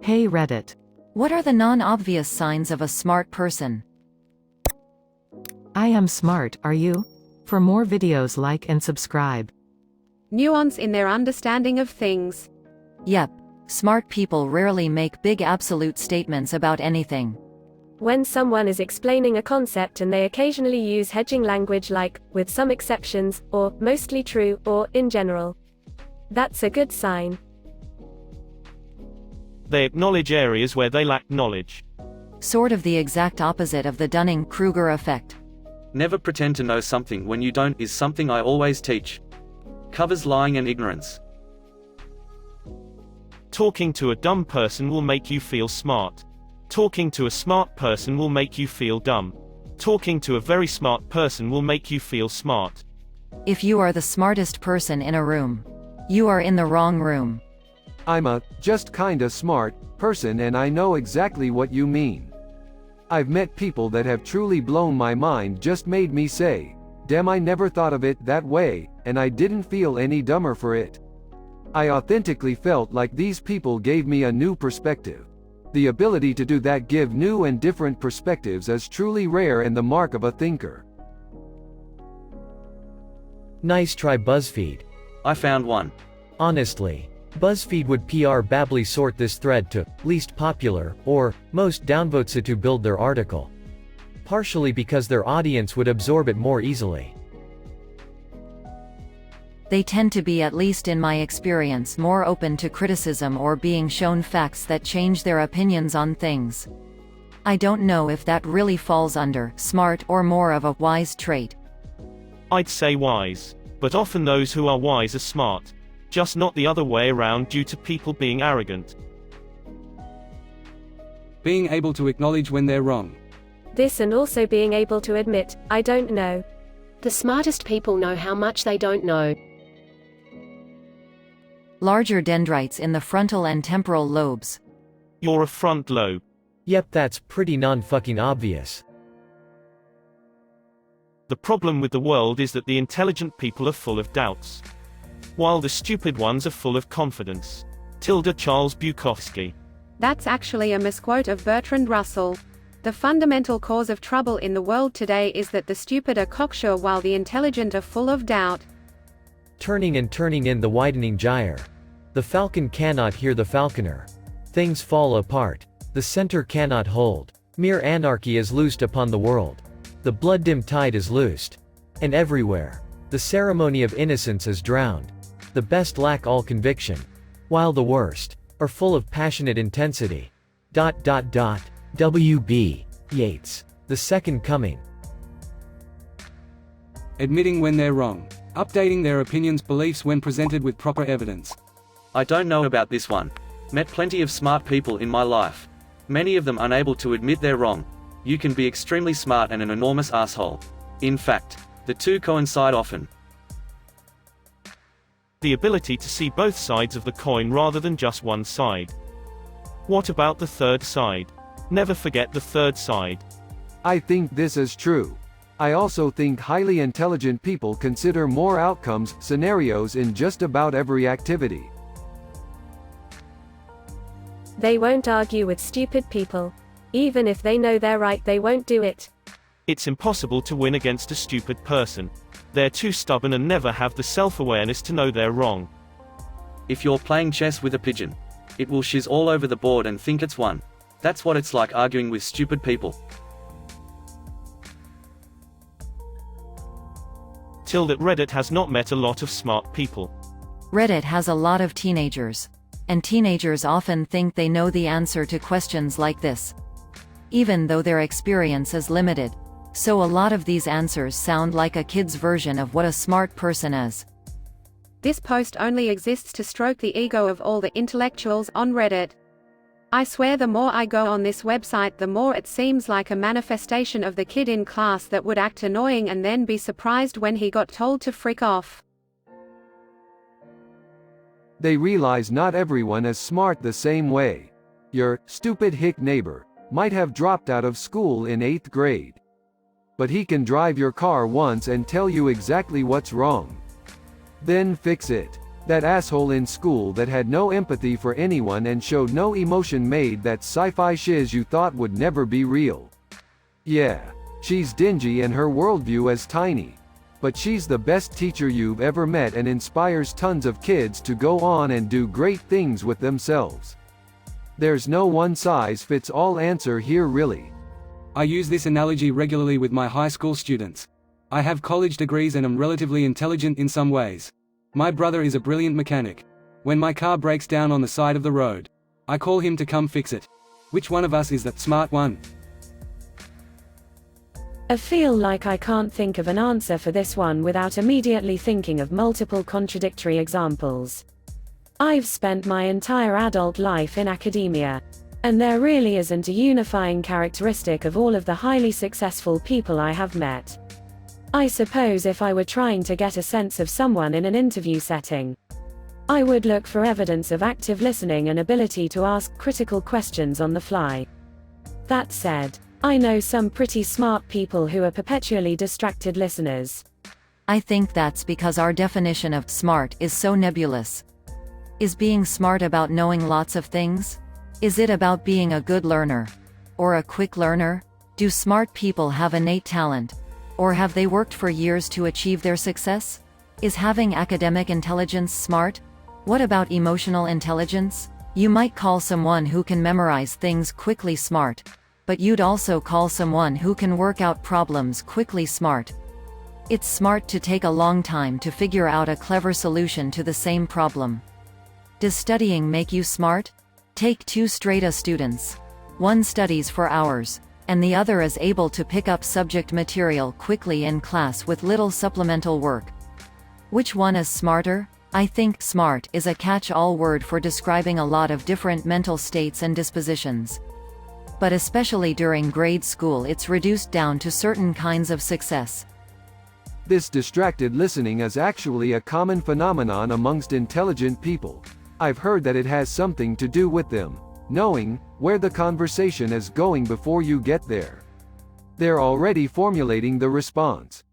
Hey Reddit. What are the non-obvious signs of a smart person? I am smart, are you? For more videos, like and subscribe. Nuance in their understanding of things. Yep. Smart people rarely make big absolute statements about anything. When someone is explaining a concept and they occasionally use hedging language like, with some exceptions, or, mostly true, or, in general. That's a good sign. They acknowledge areas where they lack knowledge. Sort of the exact opposite of the Dunning-Kruger effect. Never pretend to know something when you don't is something I always teach. Covers lying and ignorance. Talking to a dumb person will make you feel smart. Talking to a smart person will make you feel dumb. Talking to a very smart person will make you feel smart. If you are the smartest person in a room, you are in the wrong room. I'm a just kinda smart person and I know exactly what you mean. I've met people that have truly blown my mind, just made me say, damn, I never thought of it that way, and I didn't feel any dumber for it. I authentically felt like these people gave me a new perspective. The ability to do that, give new and different perspectives, is truly rare and the mark of a thinker. Nice try, BuzzFeed. I found one. Honestly, BuzzFeed would probably sort this thread to least popular or most downvotes to build their article. Partially because their audience would absorb it more easily. They tend to be, at least in my experience, more open to criticism or being shown facts that change their opinions on things. I don't know if that really falls under smart or more of a wise trait. I'd say wise. But often those who are wise are smart. Just not the other way around due to people being arrogant. Being able to acknowledge when they're wrong. This, and also being able to admit, I don't know. The smartest people know how much they don't know. Larger dendrites in the frontal and temporal lobes. You're a front lobe. Yep, that's pretty non-fucking obvious. The problem with the world is that the intelligent people are full of doubts, while the stupid ones are full of confidence. Charles Bukowski. That's actually a misquote of Bertrand Russell. The fundamental cause of trouble in the world today is that the stupid are cocksure while the intelligent are full of doubt. Turning in the widening gyre. The falcon cannot hear the falconer. Things fall apart. The center cannot hold. Mere anarchy is loosed upon the world. The blood-dim tide is loosed. And everywhere, the ceremony of innocence is drowned. The best lack all conviction, while the worst are full of passionate intensity. W.B. Yeats. The Second Coming. Admitting when they're wrong. Updating their opinions, beliefs when presented with proper evidence. I don't know about this one. Met plenty of smart people in my life. Many of them unable to admit they're wrong. You can be extremely smart and an enormous asshole. In fact, the two coincide often. The ability to see both sides of the coin rather than just one side. What about the third side? Never forget the third side. I think this is true. I also think highly intelligent people consider more outcomes, scenarios in just about every activity. They won't argue with stupid people. Even if they know they're right, they won't do it. It's impossible to win against a stupid person. They're too stubborn and never have the self-awareness to know they're wrong. If you're playing chess with a pigeon, it will shiz all over the board and think it's won. That's what it's like arguing with stupid people. That Reddit has not met a lot of smart people. Reddit has a lot of teenagers. And teenagers often think they know the answer to questions like this, even though their experience is limited. So a lot of these answers sound like a kid's version of what a smart person is. This post only exists to stroke the ego of all the intellectuals on Reddit. I swear the more I go on this website, the more it seems like a manifestation of the kid in class that would act annoying and then be surprised when he got told to frick off. They realize not everyone is smart the same way. Your stupid hick neighbor might have dropped out of school in 8th grade. But he can drive your car once and tell you exactly what's wrong. Then fix it. That asshole in school that had no empathy for anyone and showed no emotion made that sci-fi shiz you thought would never be real. Yeah. She's dingy and her worldview is tiny. But she's the best teacher you've ever met and inspires tons of kids to go on and do great things with themselves. There's no one-size-fits-all answer here really. I use this analogy regularly with my high school students. I have college degrees and am relatively intelligent in some ways. My brother is a brilliant mechanic. When my car breaks down on the side of the road, I call him to come fix it. Which one of us is that smart one? I feel like I can't think of an answer for this one without immediately thinking of multiple contradictory examples. I've spent my entire adult life in academia. And there really isn't a unifying characteristic of all of the highly successful people I have met. I suppose if I were trying to get a sense of someone in an interview setting, I would look for evidence of active listening and ability to ask critical questions on the fly. That said, I know some pretty smart people who are perpetually distracted listeners. I think that's because our definition of smart is so nebulous. Is being smart about knowing lots of things? Is it about being a good learner? Or a quick learner? Do smart people have innate talent? Or have they worked for years to achieve their success? Is having academic intelligence smart? What about emotional intelligence? You might call someone who can memorize things quickly smart. But you'd also call someone who can work out problems quickly smart. It's smart to take a long time to figure out a clever solution to the same problem. Does studying make you smart? Take two straight A students. One studies for hours, and the other is able to pick up subject material quickly in class with little supplemental work. Which one is smarter? I think smart is a catch-all word for describing a lot of different mental states and dispositions. But especially during grade school it's reduced down to certain kinds of success. This distracted listening is actually a common phenomenon amongst intelligent people. I've heard that it has something to do with them knowing where the conversation is going before you get there. They're already formulating the response.